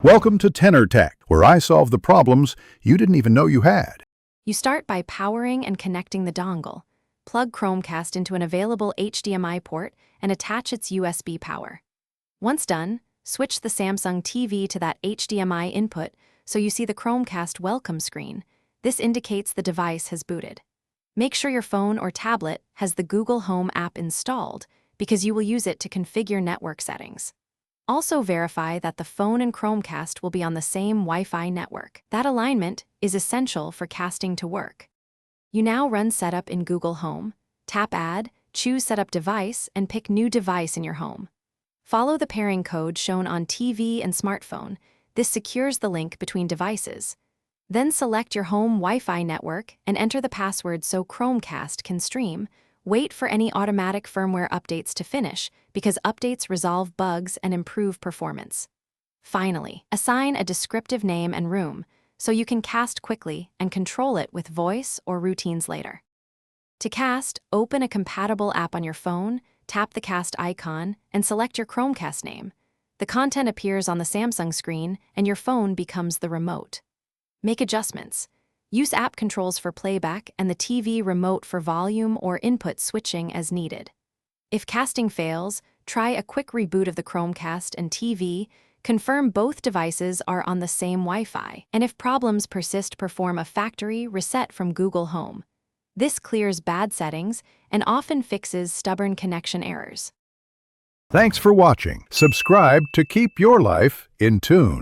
Welcome to Tenor Tech, where I solve the problems you didn't even know you had. You start by powering and connecting the dongle. Plug Chromecast into an available HDMI port and attach its USB power. Once done, switch the Samsung TV to that HDMI input so you see the Chromecast welcome screen. This indicates the device has booted. Make sure your phone or tablet has the Google Home app installed because you will use it to configure network settings. Also verify that the phone and Chromecast will be on the same Wi-Fi network. That alignment is essential for casting to work. You now run Setup in Google Home, tap Add, choose Setup Device, and pick New Device in your home. Follow the pairing code shown on TV and smartphone. This secures the link between devices. Then select your home Wi-Fi network and enter the password so Chromecast can stream. Wait for any automatic firmware updates to finish because updates resolve bugs and improve performance. Finally, assign a descriptive name and room so you can cast quickly and control it with voice or routines later. To cast, open a compatible app on your phone, tap the cast icon, and select your Chromecast name. The content appears on the Samsung screen and your phone becomes the remote. Make adjustments. Use app controls for playback and the TV remote for volume or input switching as needed. If casting fails, try a quick reboot of the Chromecast and TV, confirm both devices are on the same Wi-Fi, and if problems persist, perform a factory reset from Google Home. This clears bad settings and often fixes stubborn connection errors. Thanks for watching. Subscribe to keep your life in tune.